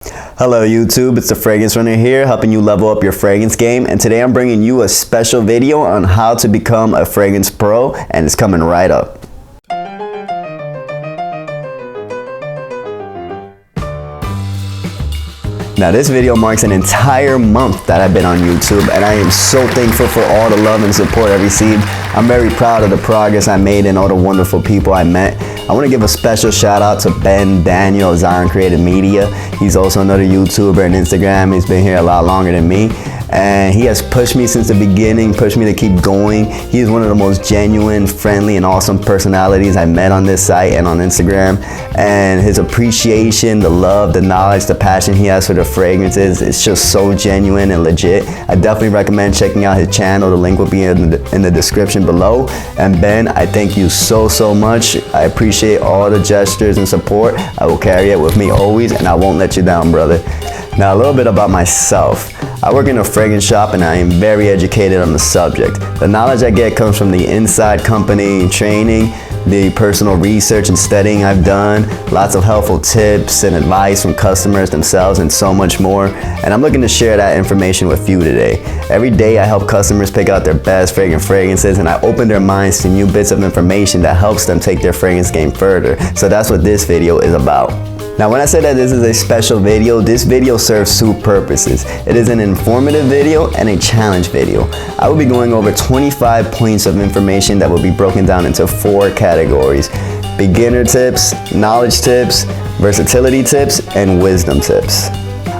Hello YouTube, it's the Fragrance Runner here, helping you level up your fragrance game, and today I'm bringing you a special video on how to become a fragrance pro, and it's coming right up. Now this video marks an entire month that I've been on YouTube, and I am so thankful for all the love and support I received. I'm very proud of the progress I made and all the wonderful people I met. I want to give a special shout out to Ben Daniel of Zion Creative Media. He's also another YouTuber and Instagram. He's been here a lot longer than me, and he has pushed me since the beginning, pushed me to keep going. He is one of the most genuine, friendly, and awesome personalities I met on this site and on Instagram. And his appreciation, the love, the knowledge, the passion he has for the fragrances, it's just so genuine and legit. I definitely recommend checking out his channel. The link will be in the description below. And Ben, I thank you so much. I appreciate all the gestures and support. I will carry it with me always, and I won't let you down, brother. Now a little bit about myself. I work in a fragrance shop and I am very educated on the subject. The knowledge I get comes from the inside company training, the personal research and studying I've done, lots of helpful tips and advice from customers themselves, and so much more. And I'm looking to share that information with you today. Every day I help customers pick out their best fragrant fragrances, and I open their minds to new bits of information that helps them take their fragrance game further. So that's what this video is about. Now when I say that this is a special video, this video serves two purposes. It is an informative video and a challenge video. I will be going over 25 points of information that will be broken down into 4 categories: beginner tips, knowledge tips, versatility tips, and wisdom tips.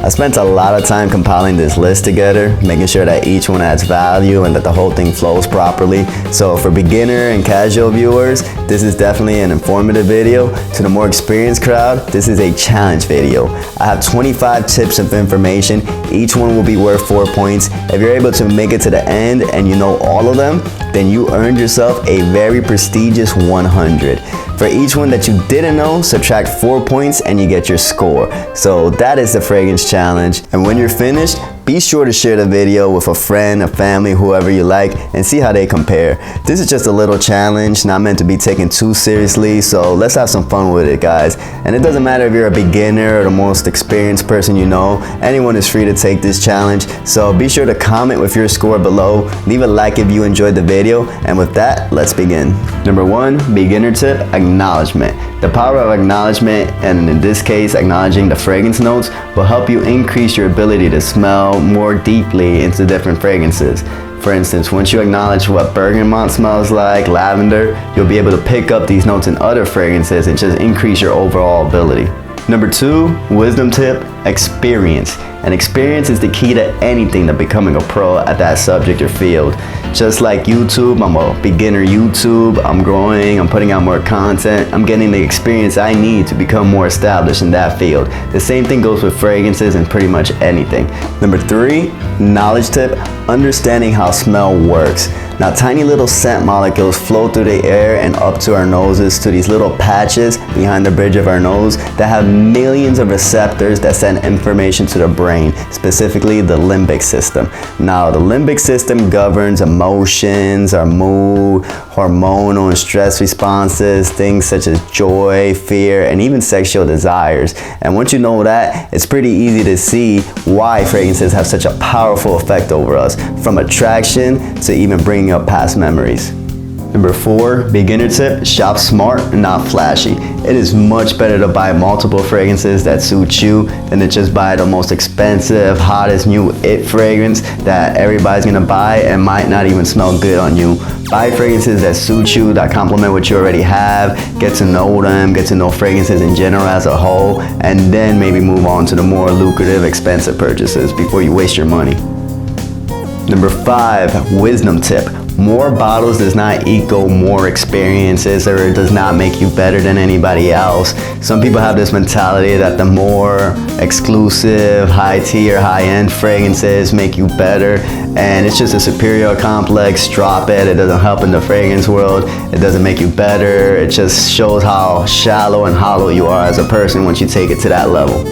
I spent a lot of time compiling this list together, making sure that each one adds value and that the whole thing flows properly. So for beginner and casual viewers, this is definitely an informative video. To the more experienced crowd, this is a challenge video. I have 25 tips of information. Each one will be worth 4 points. If you're able to make it to the end and you know all of them, then you earned yourself a very prestigious 100. For each one that you didn't know, subtract 4 points and you get your score. So that is the fragrance challenge. And when you're finished, be sure to share the video with a friend, a family, whoever you like, and see how they compare. This is just a little challenge, not meant to be taken too seriously, so let's have some fun with it, guys. And it doesn't matter if you're a beginner or the most experienced person you know, anyone is free to take this challenge. So be sure to comment with your score below, leave a like if you enjoyed the video, and with that, let's begin. Number 1, beginner tip, acknowledgement. The power of acknowledgement, and in this case, acknowledging the fragrance notes, will help you increase your ability to smell more deeply into different fragrances. For instance, once you acknowledge what bergamot smells like, lavender, you'll be able to pick up these notes in other fragrances and just increase your overall ability. Number 2, wisdom tip, experience. And experience is the key to anything to becoming a pro at that subject or field. Just like YouTube, I'm a beginner YouTube, I'm growing, I'm putting out more content, I'm getting the experience I need to become more established in that field. The same thing goes with fragrances and pretty much anything. Number 3, knowledge tip, understanding how smell works. Now tiny little scent molecules flow through the air and up to our noses to these little patches behind the bridge of our nose that have millions of receptors that send information to the brain, specifically the limbic system. Now the limbic system governs emotions, our mood, hormonal and stress responses, things such as joy, fear, and even sexual desires. And once you know that, it's pretty easy to see why fragrances have such a powerful effect over us, from attraction to even bringing up past memories. Number 4, beginner tip, shop smart, not flashy. It is much better to buy multiple fragrances that suit you than to just buy the most expensive, hottest new it fragrance that everybody's gonna buy and might not even smell good on you. Buy fragrances that suit you, that complement what you already have, get to know them, get to know fragrances in general as a whole, and then maybe move on to the more lucrative, expensive purchases before you waste your money. Number 5, wisdom tip. More bottles does not equal more experiences, or it does not make you better than anybody else. Some people have this mentality that the more exclusive, high tier, high end fragrances make you better, and it's just a superior complex. Drop it. It doesn't help in the fragrance world. It doesn't make you better. It just shows how shallow and hollow you are as a person once you take it to that level.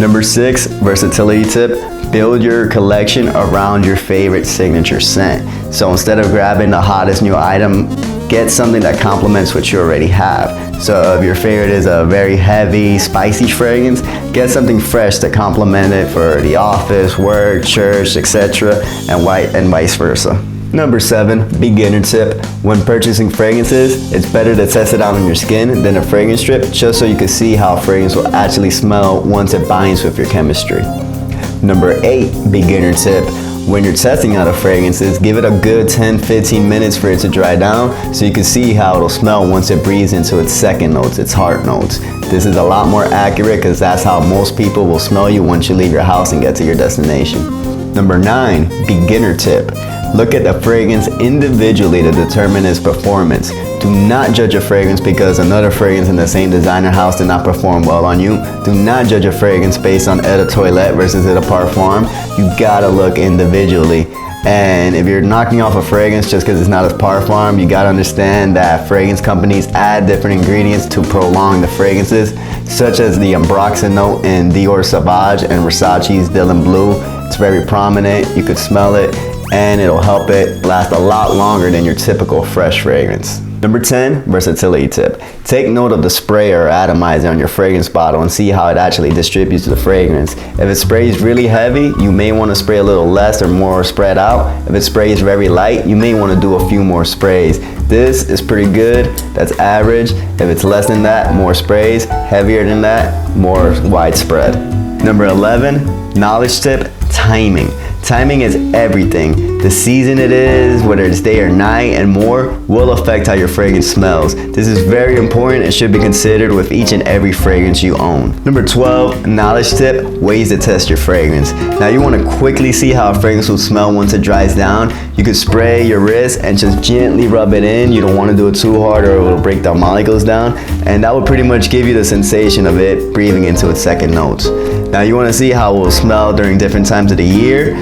Number 6, versatility tip. Build your collection around your favorite signature scent. So instead of grabbing the hottest new item, get something that complements what you already have. So if your favorite is a very heavy, spicy fragrance, get something fresh to complement it for the office, work, church, etc. and vice versa. Number 7, beginner tip. When purchasing fragrances, it's better to test it out on your skin than a fragrance strip, just so you can see how a fragrance will actually smell once it binds with your chemistry. Number 8, beginner tip. When you're testing out a fragrances, give it a good 10-15 minutes for it to dry down so you can see how it'll smell once it breathes into its second notes, its heart notes. This is a lot more accurate because that's how most people will smell you once you leave your house and get to your destination. Number 9, beginner tip. Look at the fragrance individually to determine its performance. Do not judge a fragrance because another fragrance in the same designer house did not perform well on you. Do not judge a fragrance based on Eau de Toilette versus Eau de Parfum. You gotta look individually. And if you're knocking off a fragrance just because it's not as parfum, you gotta understand that fragrance companies add different ingredients to prolong the fragrances, such as the ambroxan note in Dior Sauvage and Versace's Dylan Blue. It's very prominent, you could smell it, and it'll help it last a lot longer than your typical fresh fragrance. Number 10, versatility tip. Take note of the spray or atomizer on your fragrance bottle and see how it actually distributes the fragrance. If it sprays really heavy, you may want to spray a little less or more spread out. If it sprays very light, you may want to do a few more sprays. This is pretty good, that's average. If it's less than that, more sprays. Heavier than that, more widespread. Number 11, knowledge tip, timing. Timing is everything. The season it is, whether it's day or night and more, will affect how your fragrance smells. This is very important and should be considered with each and every fragrance you own. Number 12, knowledge tip, ways to test your fragrance. Now you want to quickly see how a fragrance will smell once it dries down. You could spray your wrist and just gently rub it in. You don't want to do it too hard or it will break the molecules down. And that will pretty much give you the sensation of it breathing into its second notes. Now you want to see how it will smell during different times of the year.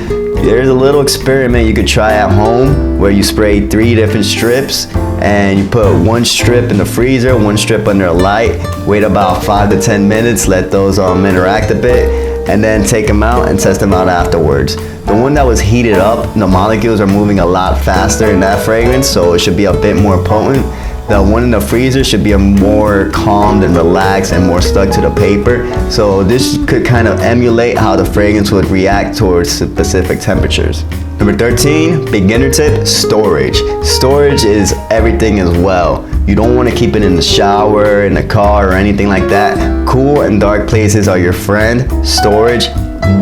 There's a little experiment you could try at home where you spray 3 different strips and you put 1 strip in the freezer, 1 strip under a light, wait about 5 to 10 minutes, let those interact a bit, and then take them out and test them out afterwards. The one that was heated up, the molecules are moving a lot faster in that fragrance, so it should be a bit more potent. The one in the freezer should be more calmed and relaxed and more stuck to the paper. So this could kind of emulate how the fragrance would react towards specific temperatures. Number 13, beginner tip, storage. Storage is everything as well. You don't want to keep it in the shower, in the car, or anything like that. Cool and dark places are your friend. Storage,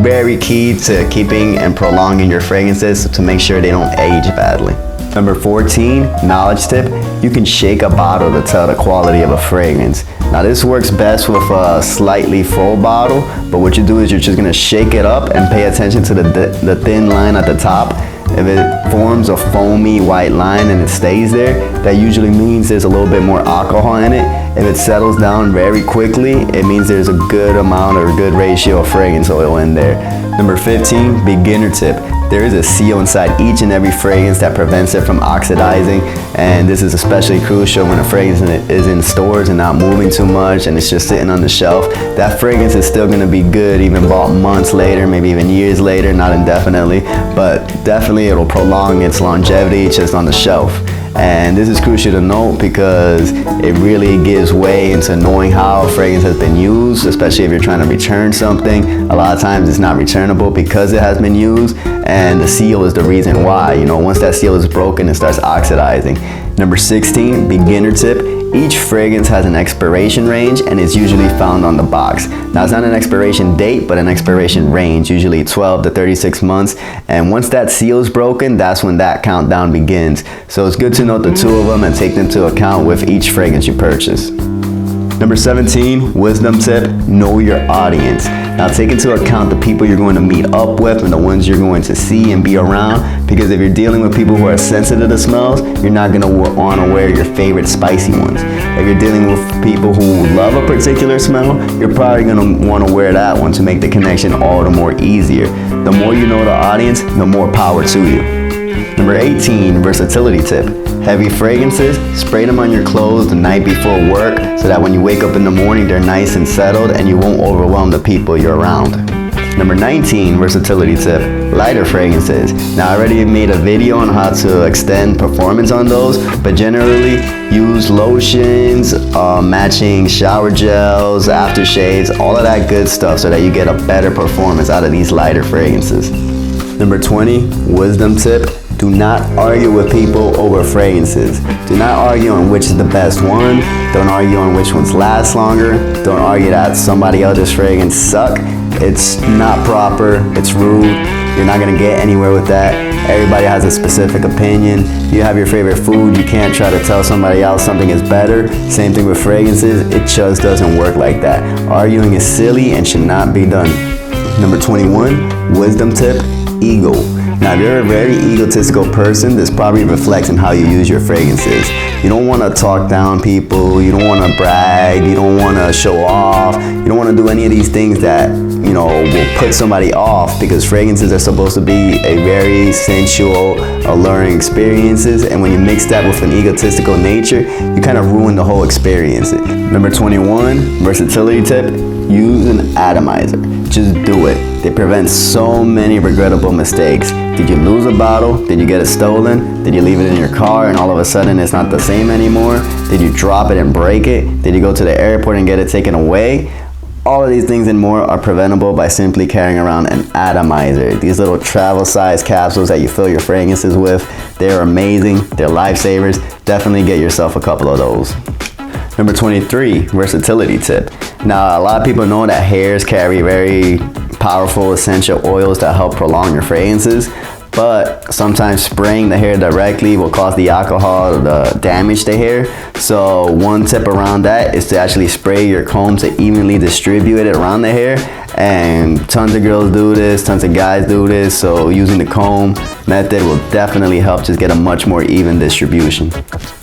very key to keeping and prolonging your fragrances to make sure they don't age badly. Number 14, knowledge tip, you can shake a bottle to tell the quality of a fragrance. Now this works best with a slightly full bottle, but what you do is you're just gonna shake it up and pay attention to the thin line at the top. If it forms a foamy white line and it stays there, that usually means there's a little bit more alcohol in it. If it settles down very quickly, it means there's a good amount or a good ratio of fragrance oil in there. Number 15, beginner tip. There is a seal inside each and every fragrance that prevents it from oxidizing, and this is especially crucial when a fragrance is in stores and not moving too much and it's just sitting on the shelf. That fragrance is still going to be good even bought months later, maybe even years later, not indefinitely, but definitely it'll prolong its longevity just on the shelf. And this is crucial to note because it really gives way into knowing how a fragrance has been used, especially if you're trying to return something. A lot of times it's not returnable because it has been used, and the seal is the reason why. You know, once that seal is broken, it starts oxidizing. Number 16, beginner tip. Each fragrance has an expiration range and is usually found on the box. Now it's not an expiration date, but an expiration range, usually 12 to 36 months. And once that seal is broken, that's when that countdown begins. So it's good to note the 2 of them and take them into account with each fragrance you purchase. Number 17, wisdom tip, know your audience. Now take into account the people you're going to meet up with and the ones you're going to see and be around, because if you're dealing with people who are sensitive to smells, you're not going to want to wear your favorite spicy ones. If you're dealing with people who love a particular smell, you're probably going to want to wear that one to make the connection all the more easier. The more you know the audience, the more power to you. Number 18, versatility tip. Heavy fragrances, spray them on your clothes the night before work so that when you wake up in the morning, they're nice and settled and you won't overwhelm the people you're around. Number 19 versatility tip, lighter fragrances. Now I already made a video on how to extend performance on those, but generally use lotions, matching shower gels, aftershaves, all of that good stuff so that you get a better performance out of these lighter fragrances. Number 20, wisdom tip. Do not argue with people over fragrances. Do not argue on which is the best one. Don't argue on which ones last longer. Don't argue that somebody else's fragrance suck. It's not proper, it's rude. You're not gonna get anywhere with that. Everybody has a specific opinion. You have your favorite food, you can't try to tell somebody else something is better. Same thing with fragrances, it just doesn't work like that. Arguing is silly and should not be done. Number 21, wisdom tip, ego. Now, if you're a very egotistical person, this probably reflects in how you use your fragrances. You don't want to talk down people, you don't want to brag, you don't want to show off, you don't want to do any of these things that, will put somebody off, because fragrances are supposed to be a very sensual, alluring experiences, and when you mix that with an egotistical nature, you kind of ruin the whole experience. Number 21, versatility tip, use an atomizer. Just do it. They prevent so many regrettable mistakes. Did you lose a bottle? Did you get it stolen? Did you leave it in your car and all of a sudden it's not the same anymore? Did you drop it and break it? Did you go to the airport and get it taken away? All of these things and more are preventable by simply carrying around an atomizer. These little travel-sized capsules that you fill your fragrances with, they're amazing, they're lifesavers. Definitely get yourself a couple of those. Number 23, versatility tip. Now, a lot of people know that hairs carry very powerful essential oils that help prolong your fragrances, but sometimes spraying the hair directly will cause the alcohol to damage the hair. So one tip around that is to actually spray your comb to evenly distribute it around the hair. And tons of girls do this, tons of guys do this, so using the comb method will definitely help just get a much more even distribution.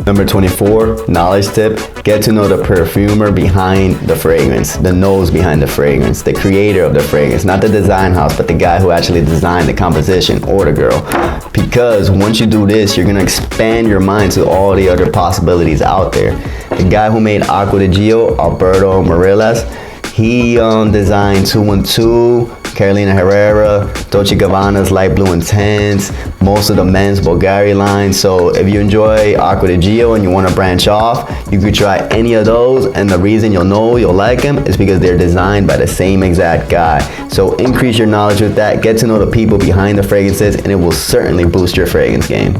Number 24, knowledge tip, get to know the perfumer behind the fragrance, the nose behind the fragrance, the creator of the fragrance, not the design house, but the guy who actually designed the composition, or the girl. Because once you do this, you're gonna expand your mind to all the other possibilities out there. The guy who made Acqua di Gio, Alberto Morillas, he designed 212, Carolina Herrera, Dolce & Gabbana's Light Blue Intense, most of the men's Bulgari line. So if you enjoy Acqua di Gio and you want to branch off, you could try any of those, and the reason you'll like them is because they're designed by the same exact guy. So increase your knowledge with that, get to know the people behind the fragrances, and it will certainly boost your fragrance game.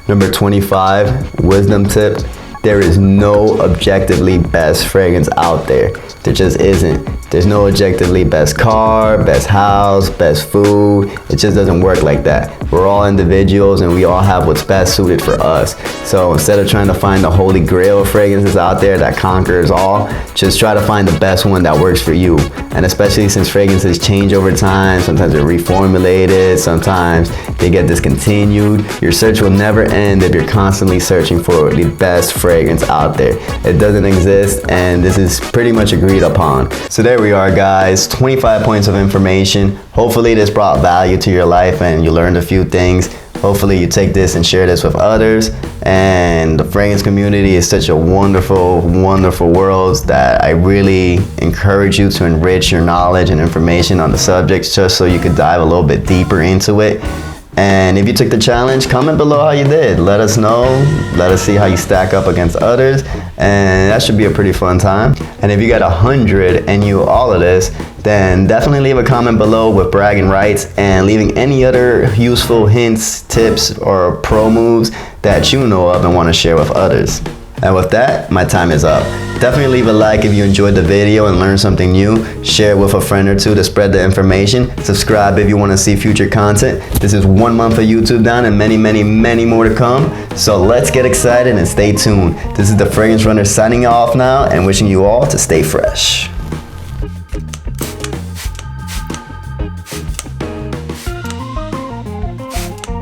Number 25, wisdom tip, there is no objectively best fragrance out there. There just isn't. There's no objectively best car, best house, best food. It just doesn't work like that. We're all individuals and we all have what's best suited for us. So instead of trying to find the holy grail of fragrances out there that conquers all, just try to find the best one that works for you. And especially since fragrances change over time, sometimes they're reformulated, sometimes they get discontinued. Your search will never end if you're constantly searching for the best fragrance out there. It doesn't exist, and this is pretty much agreed upon. So there we are, guys, 25 points of information. Hopefully this brought value to your life and you learned a few things. Hopefully you take this and share this with others. And the fragrance community is such a wonderful, wonderful world that I really encourage you to enrich your knowledge and information on the subject, just so you could dive a little bit deeper into it. And if you took the challenge, comment below how you did. Let us know. Let us see how you stack up against others. And that should be a pretty fun time. And if you got 100 and you all of this, then definitely leave a comment below with bragging rights and leaving any other useful hints, tips, or pro moves that you know of and want to share with others. And with that, my time is up. Definitely leave a like if you enjoyed the video and learned something new. Share it with a friend or two to spread the information. Subscribe if you want to see future content. This is 1 month of YouTube down and many, many, many more to come. So let's get excited and stay tuned. This is the Fragrance Runner signing off now and wishing you all to stay fresh.